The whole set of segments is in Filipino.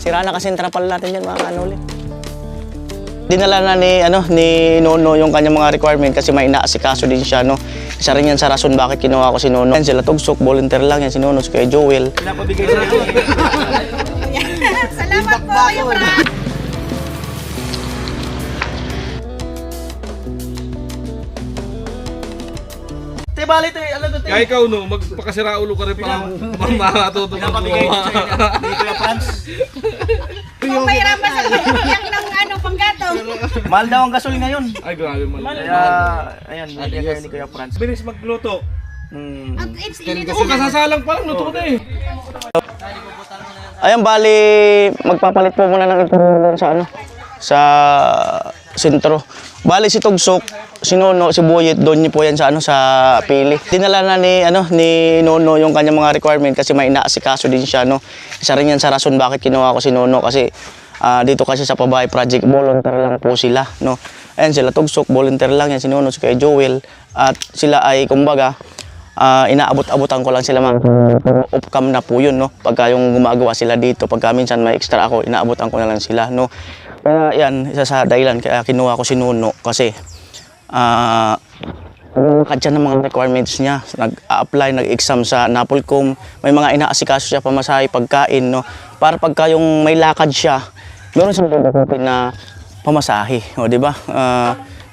Sira na kasi yung trapal natin yan, mga kanuli. Dinala na ni Nono yung kanyang mga requirement kasi may inaasikaso din siya, no. Isa rin yan sa rason bakit kinuha ko si Nono. Yan sila tugsok, volunteer lang yan si Nono, si Kuya Joel. Pinapabigay sa akin. Salamat po, Kuya Franz. Te, bali, te, alam na, te. Kaya ikaw, no, magpakasira ulo ka rin pa makatuto ng Pinapabigay ko sa'yo gumawa. ni Kuya Franz. Kung mahirapan sa pagbiyak ng panggatong. Mahal daw ang gasol ngayon. Ay, grabe man. Kaya, ayan, bigyan kayo ni Kuya Franz. Bilis magluto. It's dito Oo, kasasalang pa lang, luto na eh. Ayan, bali, magpapalit po muna ng ito sa sentro. Bali, si Tugsok, si Nono, si Buyit, doon niyo po yan sa sa pili. Dinala na ni Nono yung kanyang mga requirement kasi may inaasikaso din siya, no. Isa rin yan sa rason bakit kinuha ko si Nono kasi dito kasi sa Pabahay Project, volunteer lang po sila, no. Ayan sila Tugsok, volunteer lang yan si Nono, si Kuya Joel, at sila ay kumbaga inaabot-abutan ko lang sila mga off-cam na po yun, no. Pagka yung gumagawa sila dito, pagka minsan may extra ako, inaabotan ko na lang sila, no. Kaya yan, isa sa dahilan kaya kinuha ko si Nono kasi naglalakad siya ng mga requirements niya. Nag-apply, nag-exam sa Napolcom, may mga inaasikaso siya pamasahe, pagkain, no. Para pagka yung may lakad siya, meron siyang dapat na pamasahe, o di ba?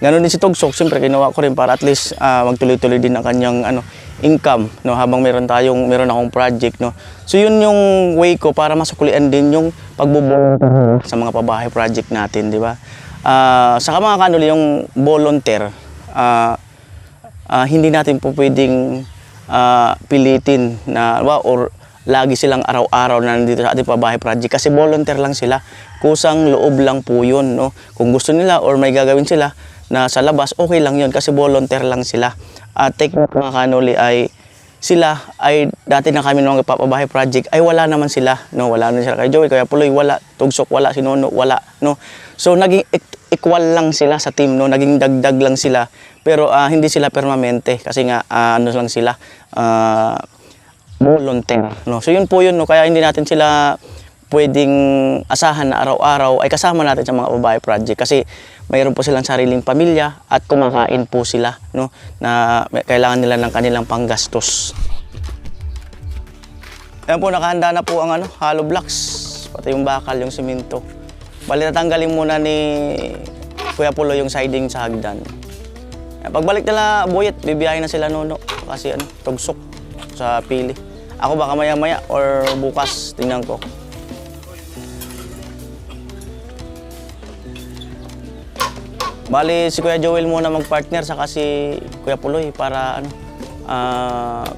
Ganoon din si Tugsok, siyempre kinuha ko rin para at least magtuloy-tuloy din ang kanyang income, no, habang meron akong project, no. So yun yung way ko para masukulian din yung pagbo-volunteer sa mga pabahay project natin, di ba? Saka mga kanuli, yung volunteer, hindi natin po pwedeng pilitin na or lagi silang araw-araw na nandito sa ating pabahay project kasi volunteer lang sila. Kusang loob lang po yun, no. Kung gusto nila or may gagawin sila na sa labas, okay lang yun kasi volunteer lang sila. Technique mga kanuli ay sila ay dati na kami ng papabahay project ay wala naman sila, no. Wala na sila kay Joey, kaya Puloy wala, Tugsok wala, si Nono wala, no. So naging equal lang sila sa team, no. Naging dagdag lang sila pero hindi sila permanente kasi nga lang sila volunteer, no. So yun po yun, no. Kaya hindi natin sila pwedeng asahan na araw-araw ay kasama natin sa mga pabahay project kasi mayroon po silang sariling pamilya at kumakain po sila, no, na kailangan nila ng kanilang panggastos. Ayan po, nakahanda na po ang hollow blocks, pati yung bakal, yung simento. Bali, tatanggalin muna ni Kuya Pulo yung siding sa hagdan. Pagbalik nila Buyit, bibiyahin na sila Nono kasi Tugsok sa pili. Ako baka maya-maya or bukas, tingnan ko. Bali, si Kuya Joel muna mag-partner saka si Kuya Puloy para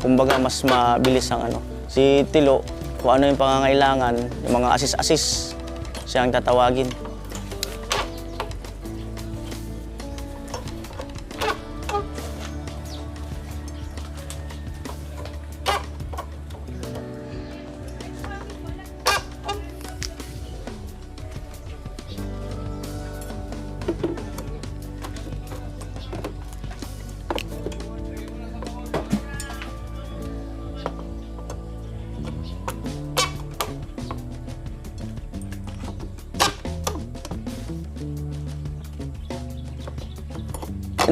kumbaga mas mabilis ang Si Tilo, kung ano yung pangangailangan, yung mga assist-assist, siya ang tatawagin.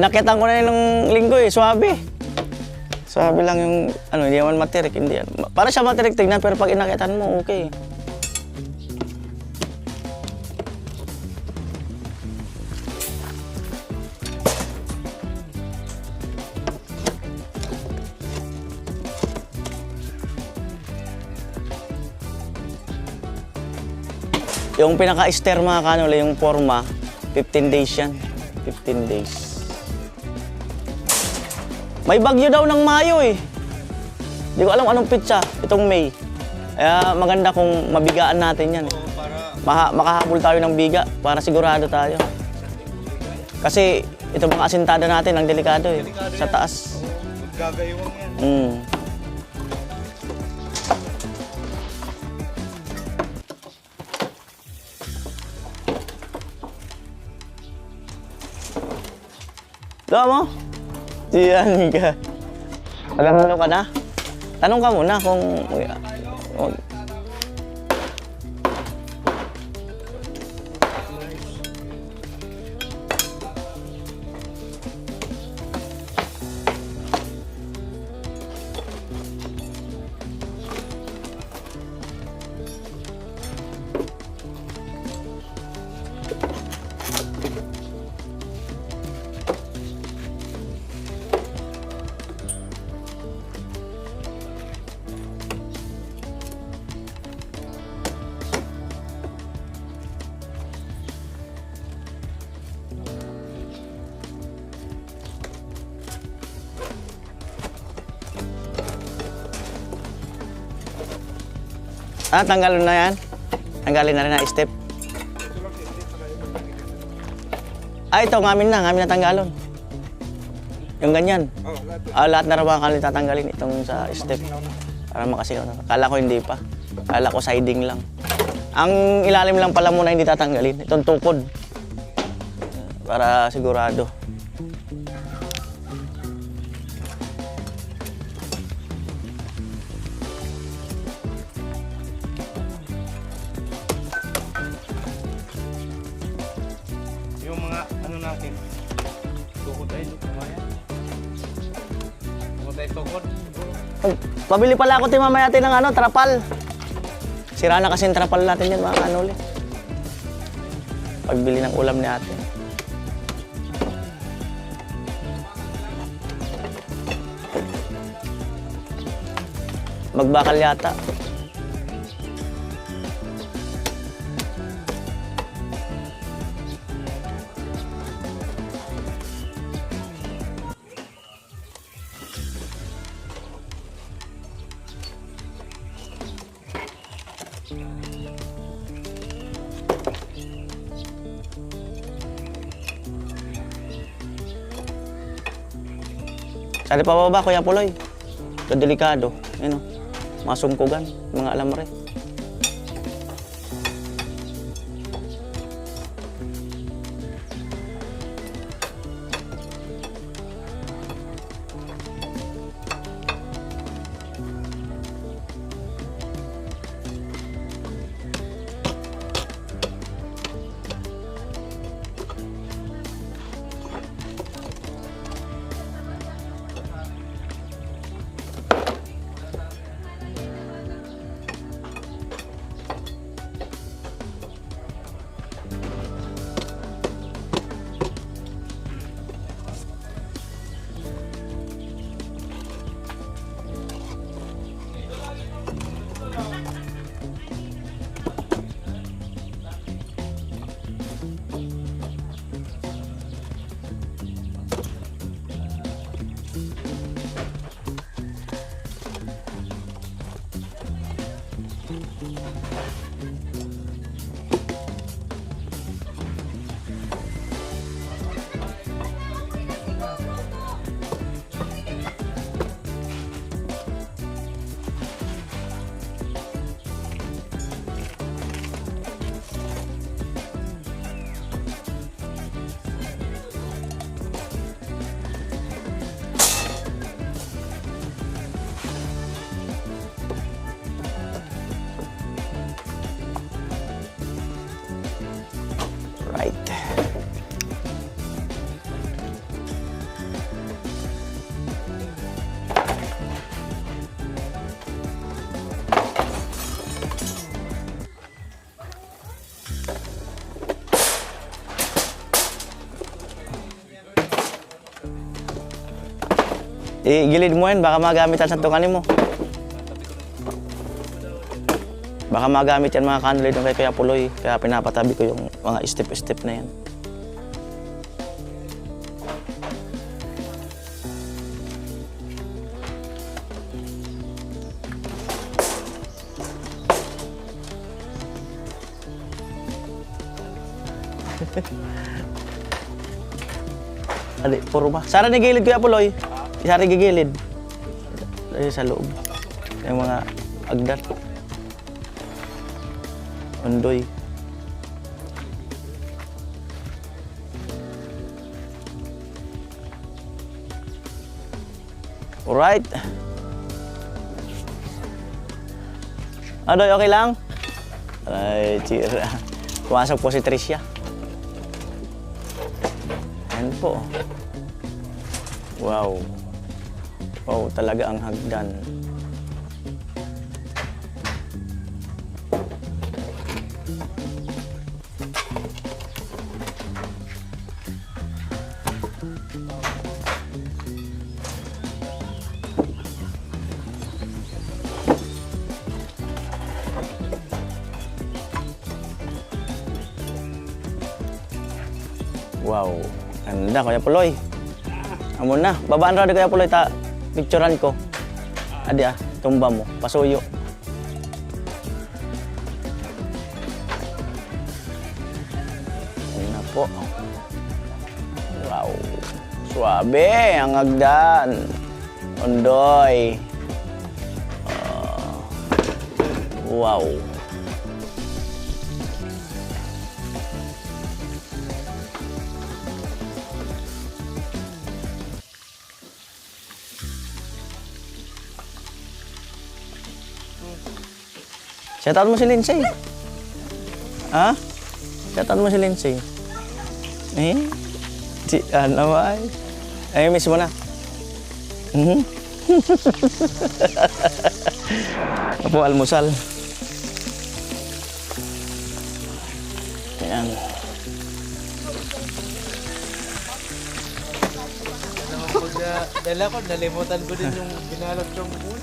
Inakyatan ko na yun ng linggo swabe. Swabe lang yung, hindi naman matirik, hindi yan. Para siya matirik tignan, pero pag inakyatan mo, okay. Yung pinaka-ster mga kanula, yung forma, 15 days yan. 15 days. May bagyo daw ng Mayo Hindi ko alam anong pitsa, itong May. Kaya maganda kung mabigaan natin yan. Makahabol tayo ng biga para sigurado tayo. Kasi ito mga asintada natin, ang delikado sa taas. Gagayawang yan. Diba mo? Diyan ka. Magandang ka na? Tanong ka muna kung... Ah, tanggalin na yan. Tanggalin na rin na step. Ah, ito, ngamin na tanggalon. Yung ganyan. Lahat na raw mga tatanggalin itong sa step. Para makasigaw na. Kala ko hindi pa. Kala ko siding lang. Ang ilalim lang pala muna hindi tatanggalin. Itong tukod. Para sigurado. Yung mga ano natin. Tukod ay kumaya. Tukod ay tukod. Pabili pala ako mamaya natin ng trapal. Sira na kasi yung trapal natin yan mga kanuli. Pagbili ng ulam ni ate. Magbakal yata. Sali pa baba, Kuya Puloy. Ito delikado. Ano, masungkugan, mga alamre. Right. Gilid mo yan, baka magamitan sa tunganin mo. Baka magamit yan mga kanulid ng kay Kuya Puloy. Kaya pinapatabi ko yung mga step-step na yan. Adi, puro ba? Sara ni gilid Kuya Puloy. Sara gigilid. Dahil sa loob. Yung mga agdat. Undoy. Alright. Adoy, okay lang? Ay, tira. Pumasok po si Tricia. Ayan po. Wow. Wow, talaga ang hagdan. Wow, ganda Kuya Puloy. Amo na, babaan ra di Kuya Puloy ta picturean ko. Adi tumba mo, pasuyo. po. Wow. Suabe ang hagdan. Ondoy. Wow. Shoutout mo si Lindsay. Ha? Shoutout mo si Lindsay. Eh? Si ano ba? Ay, miss mo na. Apo, almusal. Ayan. Dala ko, nalimutan ko din yung binalot kong muna.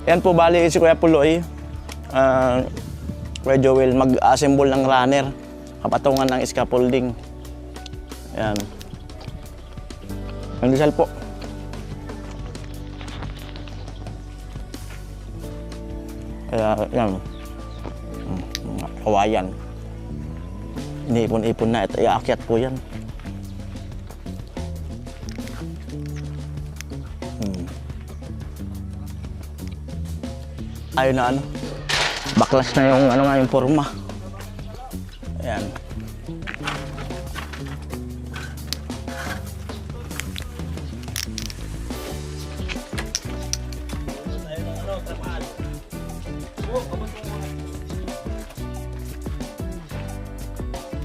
Yan po, bali si Kuya Puloy. Kuya Joel, mag-assemble ng runner. Kapatungan ng scaffolding. Yan. Ang diesel po. Kaya, yan. Kawayan. Iniipon-ipon na. Ito, iaakyat po yan. Ayun na ano. Baklas na yung ano nga yung forma. Ayan.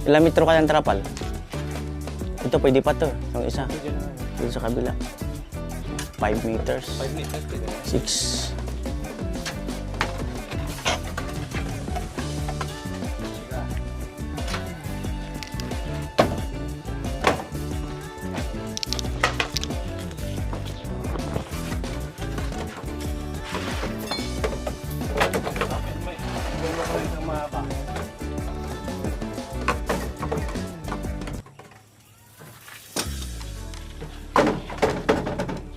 Ilang metro kayang trapal? Ito pwede pa to. Yung isa. Dito sa kabila. 5 meters. 5 meters. 6.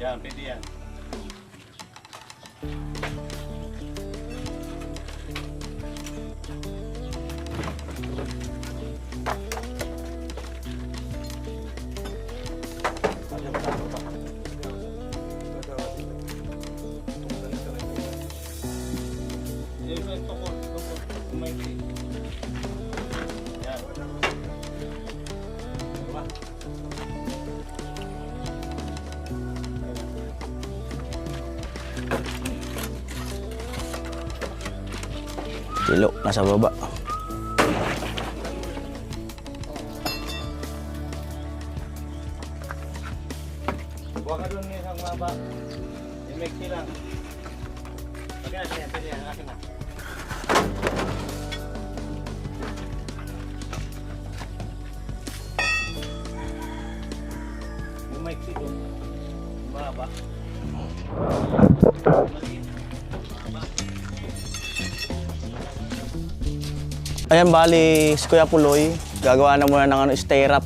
Yan, pwede yan. Kilo, nasa baba. Huwag ka doon isang maba. I-make lang. Pwede yan. Akin na. I-make doon. Maba. Ayan, bali si Kuya Puloy, gagawa na muna ng ano, stay wrap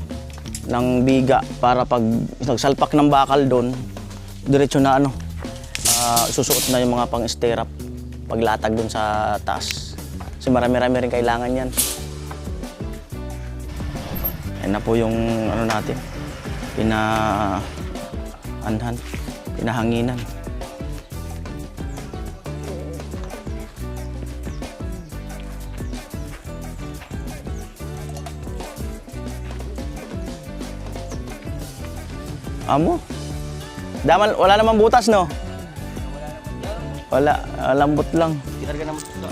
ng biga para pag nagsalpak ng bakal doon, diretso na ano, susuot na yung mga pang stay wrap paglatag doon sa taas. Kasi marami-rami rin kailangan yan. Ayan na po yung ano natin, pinahanginan. Amo? Daman, wala namang butas, no? Wala, lambot lang. Itarga naman sa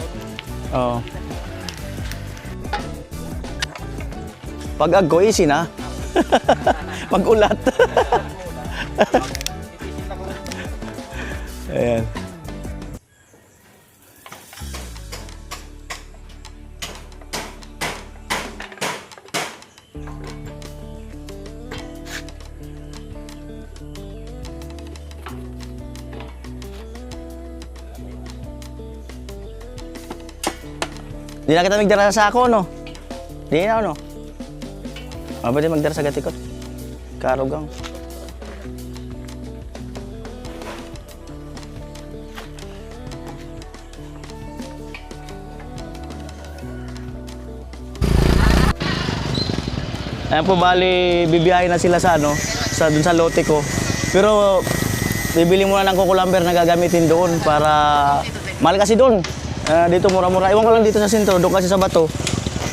Oo. Pag agko, easy na. Mag-ulat. Ayan. Di na kita magdara sa ako, no? Di na, no? Pwede magdara sa gatikot. Karugang. Ayan po, bali, bibiyahin na sila sa ano, dun sa lote ko. Pero, bibili muna ng kukulamber na gagamitin doon para, mahal kasi doon. Dito mura-mura. Iwan ko lang dito sa sentro, doon kasi sa bato,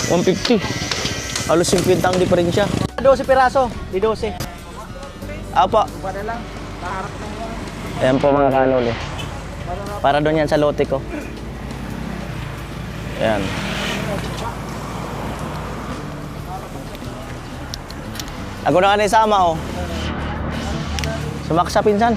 150. Halos 50 ang diferensya. 12 piraso, di 12. Apa. Ayan po mga kanol eh. Para doon yan sa lote ko. Ayan. Ako na kanay sama oh. Sumak sa pinsan.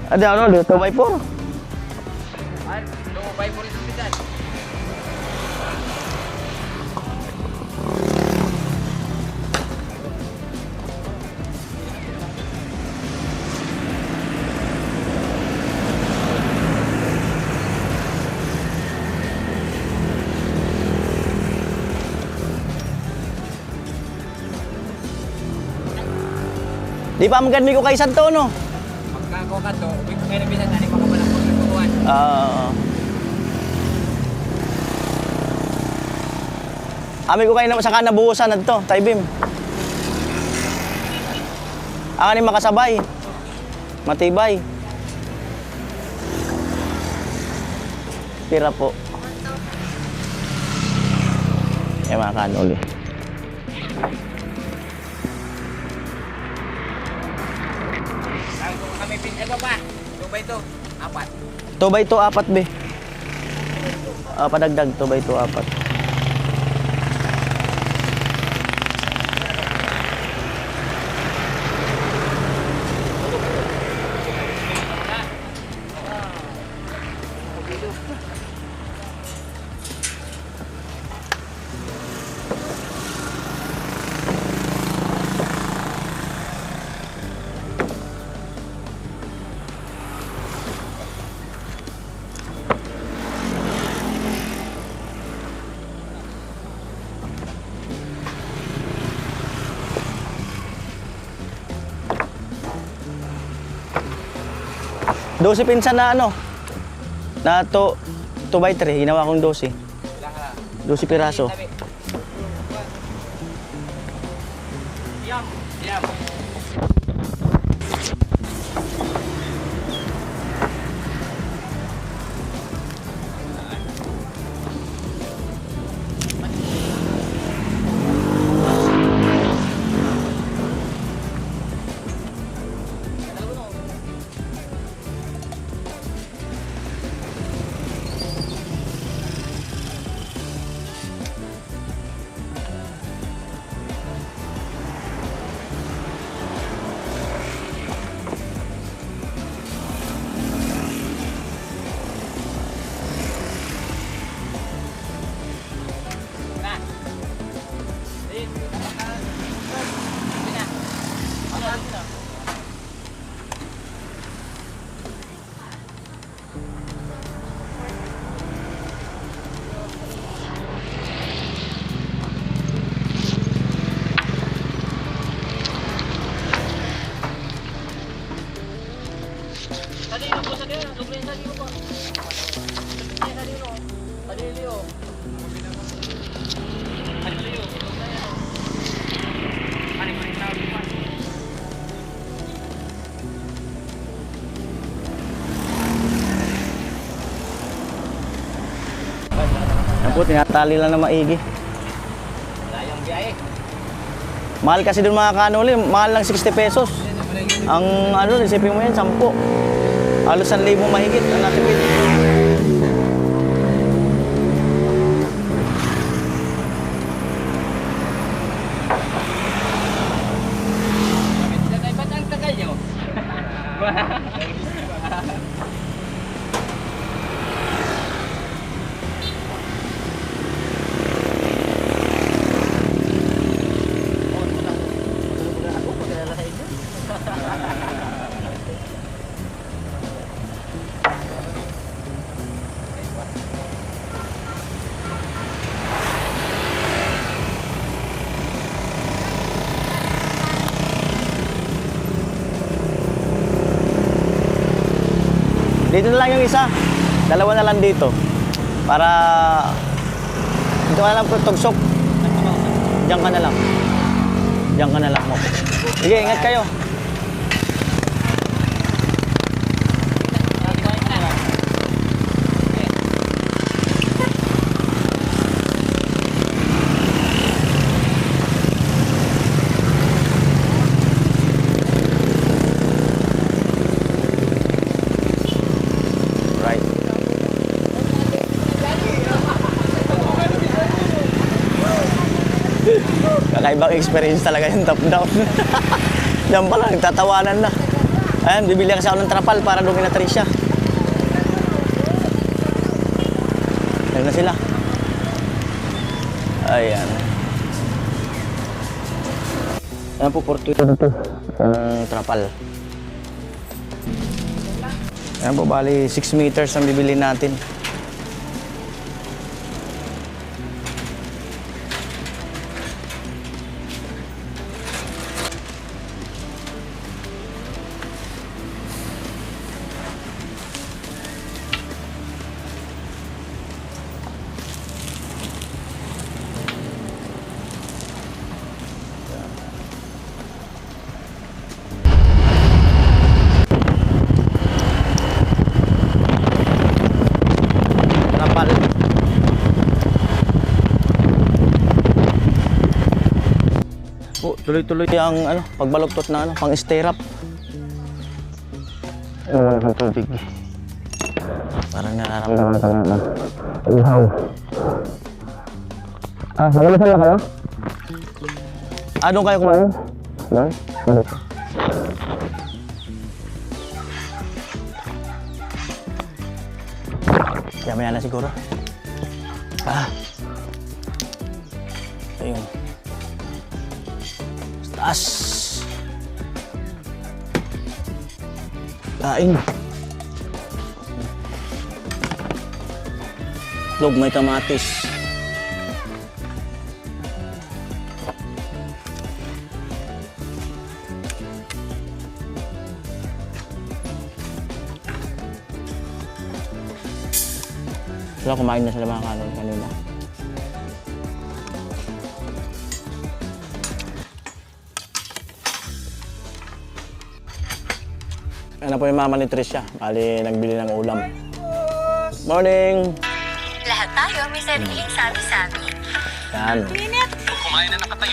Ada ano dito, 2x4. Di pa maganda ko kay Santo no? Magkako ka to, ubig ko kayo na bisan, ano makabalang pagkakuhan. Ami ko kayo na saka nabuhusan na to, taibim. Ang ni makasabay. Matibay. Pira po. Mga kanol eh. Kami pinag pa, 2x2, 4. 2x2, 4 be. Padagdag, 2x2, 4. Dosi pinsan na ano? Na 2x3, ginawa kong 12. 12 piraso. Yum, yum. Yan po, tinatali lang na maigi. Layang biyahe. Mahal kasi doon mga kanuli, mahal lang 60 pesos. Ang ano, isipin mo yan, 10. Halos 1,000 mahigit ang natipid. Ba't ang tagal nyo? Dito na lang yung isa. Dalawa na lang dito. Para dito ka na lang po tugsok. Diyan ka na lang. Diyan ka na lang mo. Sige, ingat kayo. Right. Kakaibang experience talaga yung top down. Diyan pala, nagtatawanan na. Ayan, bibili kasi ako ng trapal para doon kina Tricia. Ayan na sila. Ayan. Ayan po, 42 ito. Ang trapal. Ayan po, bali 6 meters ang bibili natin. Trapal. Oh, tuloy-tuloy ang ano, pagbaluktot na ano, pang stirrup. Wala kang tubig. Parang nararamdaman ko na. Ihaw. Nagalisan na kayo? Doon kayo kumain? Doon? Maya na siguro. Ayun. Taas. Laing. Log, may kamatis. Sila kumain na sila mga kanon kanina. Ano po yung mama ni Tricia? Bali, nagbili ng ulam. Morning! Lahat tayo may sariling sabi-sabi. Yan. Minute.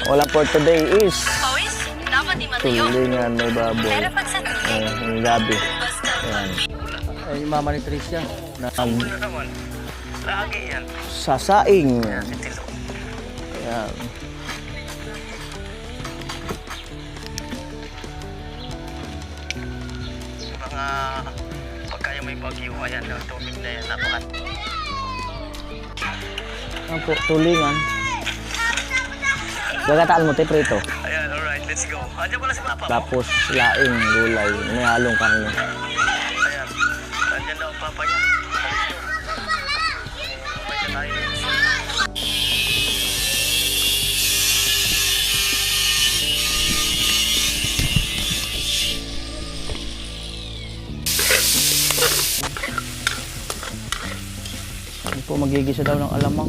Ulam for today is Pawis, dapat di matayo. tulingan may baboy. Pero pag sa tubig, Yung gabi. basta. Yan. Ay, yung mama ni Tricia. Lagi yan. Sasaing. Yan. Mga pagkaya may bagyo, ayan, ang tubig na yan, napakat. Yan po, tulingan. Gagataan mo, te, prito. Ayan, alright, let's go. Andiyan pala si Papa. Tapos, laing, gulay, may halong karne. Ayan, andiyan daw ang Papa niya. May na tayo. Yan po, magigisa daw ng alamang.